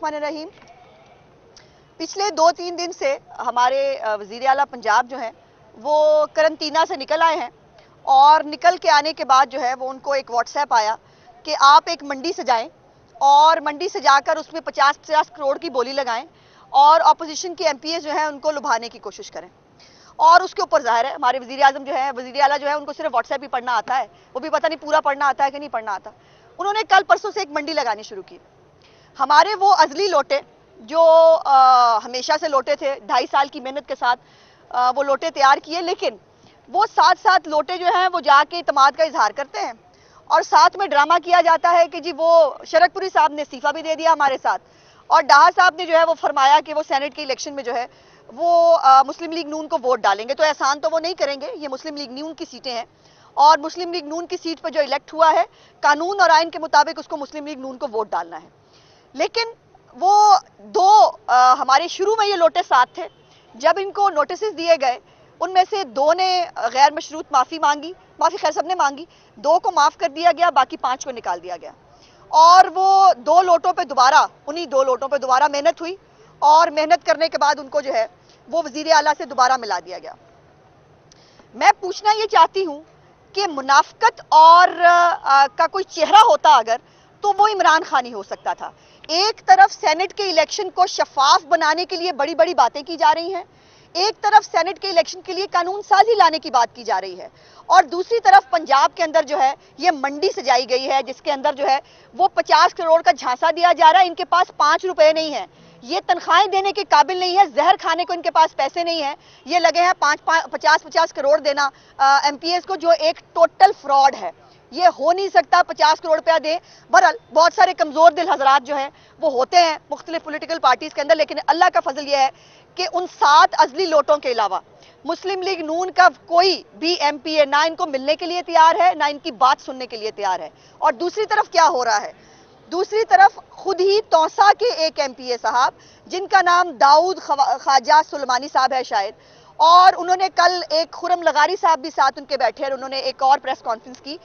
बिस्मिल्लाहिर्रहमानिर्रहीम। पिछले 2-3 दिन से हमारे वज़ीर आला पंजाब जो हैं वो करंटीना से निकल आए हैं और निकल के आने के बाद जो है वो उनको एक व्हाट्सएप आया कि आप एक मंडी सजाएं और मंडी सजाकर उसमें 50-50 करोड़ की बोली लगाएं और अपोजिशन के एमपीए जो हैं उनको लुभाने की कोशिश करें। और उसके ऊपर ज़ाहिर है हमारे वज़ीर आज़म जो है, वज़ीर आला जो है, उनको सिर्फ व्हाट्सएप ही पढ़ना आता है, वो भी पता नहीं पूरा पढ़ना आता है कि नहीं पढ़ना आता। उन्होंने कल परसों से एक मंडी लगानी शुरू की। हमारे वो अज़ली लोटे जो हमेशा से लोटे थे, 2.5 साल की मेहनत के साथ वो लोटे तैयार किए, लेकिन वो साथ लोटे जो हैं वो जाके इत्मीनान का इजहार करते हैं और साथ में ड्रामा किया जाता है कि जी वो शरकपुरी साहब ने इस्तीफ़ा भी दे दिया हमारे साथ, और डाहा साहब ने जो है वो फरमाया कि वो सेनेट के इलेक्शन में जो है वो मुस्लिम लीग नून को वोट डालेंगे। तो एहसान तो वो नहीं करेंगे, ये मुस्लिम लीग नून की सीटें हैं और मुस्लिम लीग नून की सीट पर जो इलेक्ट हुआ है कानून और आइन के मुताबिक उसको मुस्लिम लीग नून को वोट डालना है। लेकिन वो हमारे शुरू में ये लोटे साथ थे, जब इनको नोटिस दिए गए उनमें से 2 ने गैर मशरूत माफ़ी खैर सब ने मांगी, 2 को माफ़ कर दिया गया, बाकी 5 को निकाल दिया गया और वो 2 लोटों पे दोबारा मेहनत हुई और मेहनत करने के बाद उनको जो है वो वज़ीर आला से दोबारा मिला दिया गया। मैं पूछना ये चाहती हूँ कि मुनाफिकत और का कोई चेहरा होता अगर, तो वो इमरान खान ही हो सकता था। एक तरफ सेनेट के इलेक्शन को शफाफ बनाने के लिए बड़ी बड़ी बातें की जा रही हैं, एक तरफ सेनेट के इलेक्शन के लिए कानून साजी लाने की बात की जा रही है, और दूसरी तरफ पंजाब के अंदर जो है ये मंडी सजाई गई है जिसके अंदर जो है वो 50 करोड़ का झांसा दिया जा रहा है। इनके पास 5 रुपए नहीं है, ये तनख्वाहें देने के काबिल नहीं है, जहर खाने को इनके पास पैसे नहीं है, ये लगे हैं 50 करोड़ देना एमपीएस को, जो एक टोटल फ्रॉड है। ये हो नहीं सकता 50 करोड़ रुपया दें। बहरहाल बहुत सारे कमज़ोर दिल हजरात जो हैं वो होते हैं मुख्तलिफ पॉलिटिकल पार्टीज़ के अंदर, लेकिन अल्लाह का फजल ये है कि उन 7 अजली लोटों के अलावा मुस्लिम लीग नून का कोई भी एमपीए ना इनको मिलने के लिए तैयार है, ना इनकी बात सुनने के लिए तैयार है। और दूसरी तरफ क्या हो रहा है, दूसरी तरफ खुद ही तौसा के एक एमपीए साहब जिनका नाम दाऊद ख्वाजा सुलेमानी साहब है शायद, और उन्होंने कल एक खुरम लगारी साहब भी साथ उनके बैठे और उन्होंने एक और प्रेस कॉन्फ्रेंस की।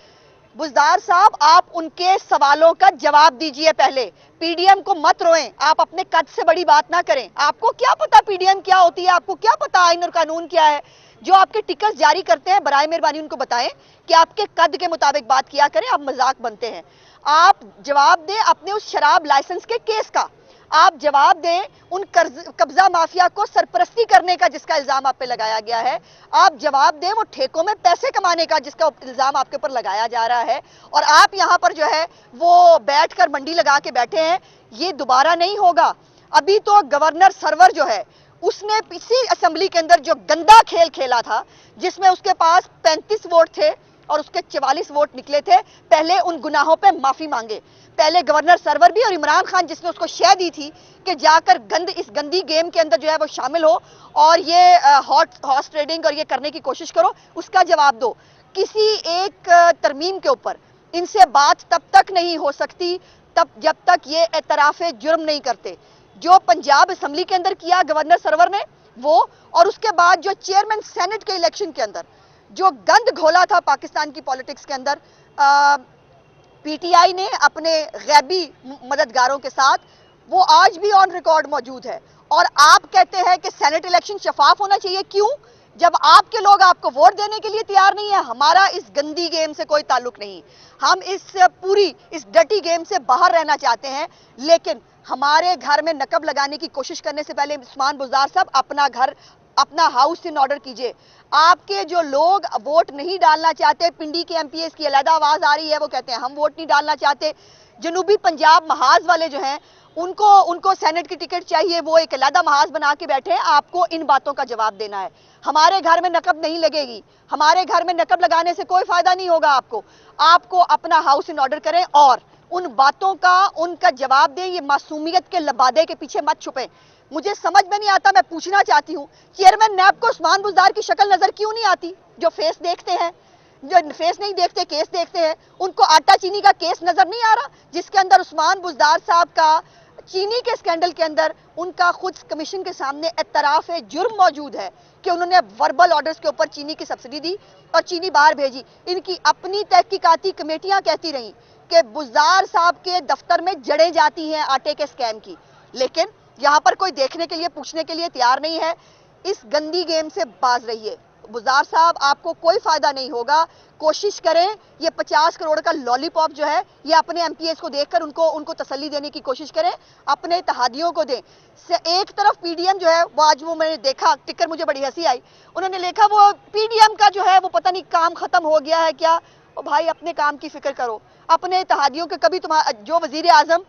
बुज़दार साहब, आप उनके सवालों का जवाब दीजिए, पहले पीडीएम को मत रोएं, आप अपने कद से बड़ी बात ना करें। आपको क्या पता पीडीएम क्या होती है, आपको क्या पता आइन और कानून क्या है? जो आपके टिकट जारी करते हैं बराए मेहरबानी उनको बताएं कि आपके कद के मुताबिक बात किया करें, आप मजाक बनते हैं। आप जवाब दें अपने उस शराब लाइसेंस के केस का, आप जवाब दें उन कब्जा माफिया को सरपरस्ती करने का जिसका इल्जाम आप पे लगाया गया है, आप जवाब दें वो ठेकों में पैसे कमाने का जिसका इल्जाम आपके ऊपर लगाया जा रहा है, और आप यहां पर जो है वो बैठकर मंडी लगा के बैठे हैं। ये दोबारा नहीं होगा। अभी तो गवर्नर सरवर जो है उसने इसी असेंबली के अंदर जो गंदा खेल खेला था जिसमें उसके पास 35 वोट थे और उसके 44 वोट निकले थे, पहले उन गुनाहों पे माफी मांगे। पहले गवर्नर सरवर भी और इमरान खान जिसने उसको शय दी थी कि जाकर इस गंदी गेम के अंदर जो है वो शामिल हो और ये हॉर्स ट्रेडिंग और ये करने की कोशिश करो, उसका जवाब दो। किसी एक तरमीम के ऊपर इनसे बात तब तक नहीं हो सकती जब तक ये एतराफ़ जुर्म नहीं करते। जो पंजाब असेंबली के अंदर किया गवर्नर सरवर ने वो, और उसके बाद जो चेयरमैन सेनेट के इलेक्शन के अंदर जो गंद घोला था पाकिस्तान की पॉलिटिक्स के अंदर पीटीआई ने अपने गैबी मददगारों के साथ, वो आज भी ऑन रिकॉर्ड मौजूद है। और आप कहते हैं कि सेनेट इलेक्शन शफाफ होना चाहिए, क्यों? जब आपके लोग आपको वोट देने के लिए तैयार नहीं है। हमारा इस गंदी गेम से कोई ताल्लुक नहीं, हम इस डर्टी गेम से बाहर रहना चाहते हैं, लेकिन हमारे घर में नकब लगाने की कोशिश करने से पहले उस्मान बुज़दार साहब अपना घर, अपना हाउस इन ऑर्डर कीजिए। आपके जो लोग वोट नहीं डालना चाहते, पिंडी के एमपीएस की अलग आवाज आ रही है, वो कहते हैं हम वोट नहीं डालना चाहते। जनूबी पंजाब महाज वाले जो हैं उनको सेनेट की टिकट चाहिए, वो एक अलग महाज बना के बैठे हैं। आपको इन बातों का जवाब देना है। हमारे घर में नकब नहीं लगेगी, हमारे घर में नकब लगाने से कोई फायदा नहीं होगा। आपको अपना हाउस इन ऑर्डर करें और उन बातों का उनका जवाब दें। ये मासूमियत के लबादे के पीछे मत छुपें। मुझे समझ में नहीं आता, मैं पूछना चाहती हूँ चेयरमैन नैब को उस्मान बुज़दार की शक्ल नजर क्यों नहीं आती? जो फेस देखते हैं, जो फेस नहीं देखते केस देखते हैं, उनको आटा चीनी का केस नजर नहीं आ रहा जिसके अंदर उस्मान बुज़दार साहब का चीनी के स्कैंडल के अंदर उनका खुद कमीशन के सामने एतराफ़ जुर्म मौजूद है कि उन्होंने वर्बल ऑर्डर्स के ऊपर चीनी की सब्सिडी दी और चीनी बाहर भेजी। इनकी अपनी तहकीकाती कमेटियां कहती रहीं कि बुज़दार साहब के दफ्तर में जड़ें जाती हैं आटे के स्कैम की। لیکن یہاں پر کوئی دیکھنے کے لیے پوچھنے کے لیے تیار نہیں ہے. اس گندی گیم سے باز رہیے. وزار صاحب آپ کو کوئی فائدہ نہیں ہوگا. کوشش کریں یہ 50 کروڑ کا لالی پاپ جو ہے یہ اپنے ایم پی ایس کو دیکھ کر ان کو تسلی دینے کی کوشش کریں, اپنے اتحادیوں کو دیں. ایک طرف پی ڈی ایم جو ہے وہ آج وہ میں نے دیکھا ٹکر مجھے بڑی ہنسی آئی, انہوں نے لکھا وہ پی ڈی ایم کا جو ہے وہ پتہ نہیں کام ختم ہو گیا ہے کیا. بھائی اپنے کام کی فکر کرو, اپنے اتحادیوں کے کبھی جو وزیر اعظم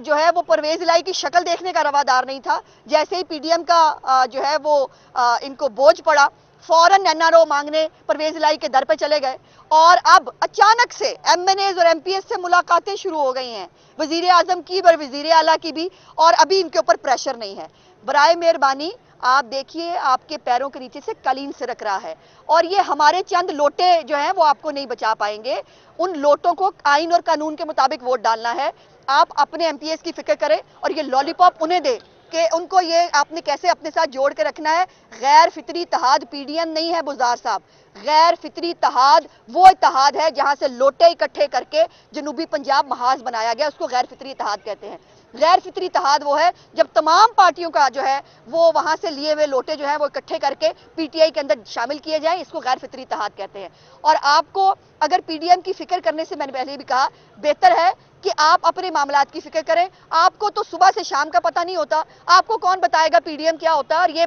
جو ہے وہ پرویز الہی کی شکل دیکھنے کا روادار نہیں تھا, جیسے ہی پی ڈی ایم کا جو ہے وہ ان کو بوجھ پڑا فوراً این آر او مانگنے پرویز الہی کے در پہ چلے گئے, اور اب اچانک سے ایم این ایز اور ایم پی ایس سے ملاقاتیں شروع ہو گئی ہیں, وزیر اعظم کی اور وزیر اعلیٰ کی بھی, اور ابھی ان کے اوپر پریشر نہیں ہے. برائے مہربانی آپ دیکھیے آپ کے پیروں کے نیچے سے قالین سرک رہا ہے, اور یہ ہمارے چند لوٹے جو ہیں وہ آپ کو نہیں بچا پائیں گے. ان لوٹوں کو آئین اور قانون کے مطابق ووٹ ڈالنا ہے. آپ اپنے ایم پی ایس کی فکر کریں اور یہ لالی پاپ انہیں دے کہ ان کو یہ آپ نے کیسے اپنے ساتھ جوڑ کے رکھنا ہے. غیر فطری اتحاد پی ڈی ایم نہیں ہے بزدار صاحب. غیر فطری اتحاد وہ اتحاد ہے جہاں سے لوٹے اکٹھے کر کے جنوبی پنجاب محاذ بنایا گیا, اس کو غیر فطری اتحاد کہتے ہیں. غیر فطری اتحاد وہ ہے جب تمام پارٹیوں کا جو ہے وہ وہاں سے لیے ہوئے لوٹے جو ہیں وہ اکٹھے کر کے پی ٹی آئی کے اندر شامل کیے جائیں, اس کو غیر فطری اتحاد کہتے ہیں. اور آپ کو اگر پی ڈی ایم کی فکر کرنے سے میں نے پہلے بھی کہا بہتر ہے کہ آپ اپنے معاملات کی فکر کریں. آپ کو تو صبح سے شام کا پتہ نہیں ہوتا, آپ کو کون بتائے گا پی ڈی ایم کیا ہوتا ہے, اور یہ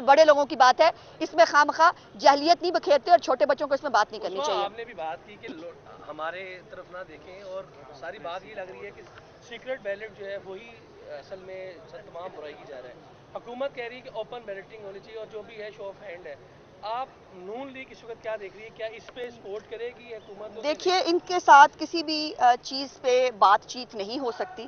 بڑے لوگوں کی بات ہے, اس میں خواہ جہلیت نہیں بکھیرتے, اور چھوٹے بچوں کو اس میں بات نہیں کرنی چاہیے. آپ نے بھی بات کی کہ ہمارے طرف نہ دیکھیں, اور ساری بات یہ لگ رہی ہے کہ سیکرٹ بیلٹ جو ہے وہی اصل میں تمام برائی کی جا رہا ہے. حکومت کہہ رہی ہے کہ اوپن بیلٹنگ ہونی چاہیے, اور جو بھی ہے شو آف ہینڈ ہے. آپ نون لیگ اس وقت کیا دیکھ رہی ہے, کیا اس پہ سپورٹ کرے گی حکومت؟ دیکھیے ان کے ساتھ کسی بھی چیز پہ بات چیت نہیں ہو سکتی,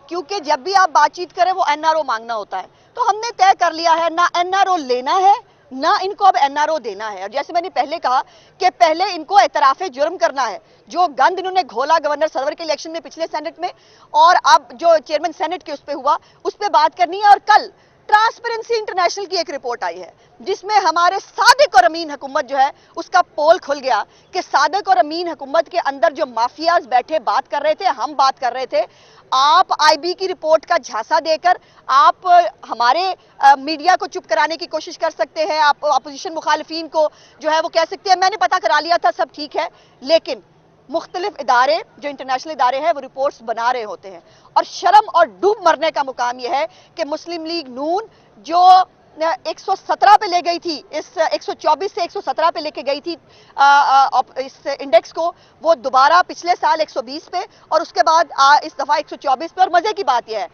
کیونکہ جب بھی آپ بات چیت کریں وہ این آر او مانگنا ہوتا ہے. تو ہم نے طے کر لیا ہے نہ این آر او لینا ہے نہ ان کو اب این آر او دینا ہے. اور جیسے میں نے پہلے کہا کہ پہلے ان کو اعتراف جرم کرنا ہے, جو گند انہوں نے گھولا گورنر سرور کے الیکشن میں پچھلے سینٹ میں, اور اب جو چیئرمین سینٹ کے اس پہ ہوا اس پہ بات کرنی ہے. اور کل ٹرانسپیرنسی انٹرنیشنل کی ایک رپورٹ آئی ہے جس میں ہمارے صادق اور امین حکومت جو ہے اس کا پول کھل گیا کہ صادق اور امین حکومت کے اندر جو مافیاز بیٹھے بات کر رہے تھے, ہم بات کر رہے تھے. آپ آئی بی کی رپورٹ کا جھانسا دے کر آپ ہمارے میڈیا کو چپ کرانے کی کوشش کر سکتے ہیں, آپ اپوزیشن مخالفین کو جو ہے وہ کہہ سکتے ہیں میں نے پتہ کرا لیا تھا سب ٹھیک ہے, لیکن مختلف ادارے جو انٹرنیشنل ادارے ہیں وہ رپورٹس بنا رہے ہوتے ہیں. اور شرم اور ڈوب مرنے کا مقام یہ ہے کہ مسلم لیگ نون جو 117 پہ لے گئی تھی, اس 124 سے 117 پہ لے کے گئی تھی اس انڈیکس کو, وہ دوبارہ پچھلے سال 120 پہ اور اس کے بعد اس دفعہ 124 پہ. اور مزے کی بات یہ ہے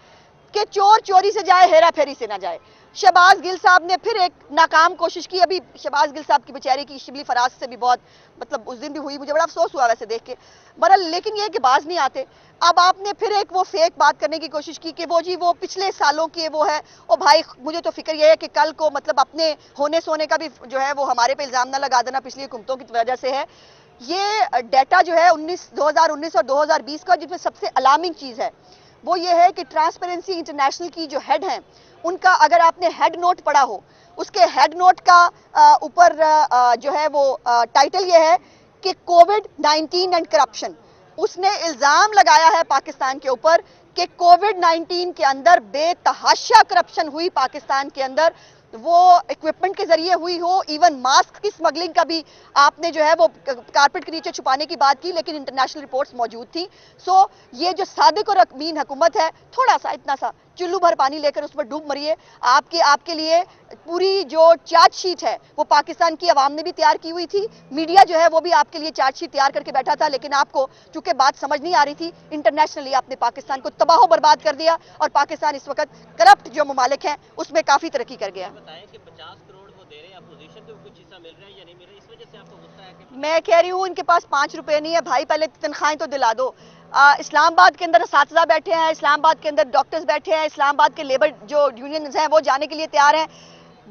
کہ چور چوری سے جائے ہیرا پھیری سے نہ جائے. شہباز گل صاحب نے پھر ایک ناکام کوشش کی. ابھی شہباز گل صاحب کی بیچاری کی شبلی فراز سے بھی بہت اس دن بھی ہوئی, مجھے بڑا افسوس ہوا ویسے دیکھ کے برحال, لیکن یہ کہ باز نہیں آتے. اب آپ نے پھر ایک وہ فیک بات کرنے کی کوشش کی کہ وہ جی وہ پچھلے سالوں کی وہ ہے. او بھائی مجھے تو فکر یہ ہے کہ کل کو مطلب اپنے ہونے سونے کا بھی جو ہے وہ ہمارے پہ الزام نہ لگا دینا پچھلی حکومتوں کی وجہ سے ہے. یہ ڈیٹا جو ہے 2019 اور 2020 کا جس میں سب سے الارمنگ چیز ہے وہ یہ ہے کہ ٹرانسپیرنسی انٹرنیشنل کی جو ہیڈ ہیں ان کا اگر آپ نے ہیڈ نوٹ پڑھا ہو, اس کے ہیڈ نوٹ کا اوپر جو ہے وہ ٹائٹل یہ ہے کہ کووڈ-19 اینڈ کرپشن. اس نے الزام لگایا ہے پاکستان کے اوپر کہ کووڈ-19 کے اندر بے تحاشا کرپشن ہوئی پاکستان کے اندر, وہ ایکوپمنٹ کے ذریعے ہوئی ہو, ایون ماسک کی سمگلنگ کا بھی آپ نے جو ہے وہ کارپٹ کے نیچے چھپانے کی بات کی, لیکن انٹرنیشنل رپورٹس موجود تھی. سو یہ جو صادق اور امین حکومت ہے تھوڑا سا اتنا سا چلو بھر پانی لے کر اس پر ڈوب مریے. آپ کے لیے پوری جو چارج شیٹ ہے وہ پاکستان کی عوام نے بھی تیار کی ہوئی تھی, میڈیا جو ہے وہ بھی آپ کے لیے چارج شیٹ تیار کر کے بیٹھا تھا, لیکن آپ کو چونکہ بات سمجھ نہیں آ رہی تھی, انٹرنیشنلی آپ نے پاکستان کو تباہ و برباد کر دیا, اور پاکستان اس وقت کرپٹ جو ممالک ہیں اس میں کافی ترقی کر گیا. بتائیں کہ 50 کروڑ وہ دے رہے ہیں, اپوزیشن کو کچھ حصہ مل رہا ہے یا نہیں مل رہا ہے, اس وجہ سے آپ کو غصہ ہے کہ میں کہہ رہی ہوں ان کے پاس 5 روپے نہیں ہے بھائی, پہلے تنخواہیں تو دلا دو. اسلام آباد کے اندر اساتذہ بیٹھے ہیں, اسلام آباد کے اندر ڈاکٹرز بیٹھے ہیں, اسلام آباد کے لیبر جو یونینز ہیں وہ جانے کے لیے تیار ہیں.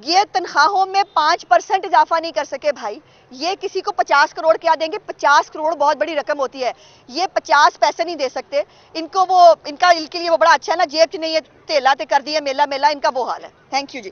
یہ تنخواہوں میں 5% اضافہ نہیں کر سکے بھائی. یہ کسی کو 50 کروڑ کیا دیں گے, 50 کروڑ بہت بڑی رقم ہوتی ہے, یہ 50 پیسے نہیں دے سکتے. ان کے لیے وہ بڑا اچھا ہے نا, جیب چ نہیں ہے تیلا تے کر دیے میلا میلا, ان کا وہ حال ہے. Thank you G.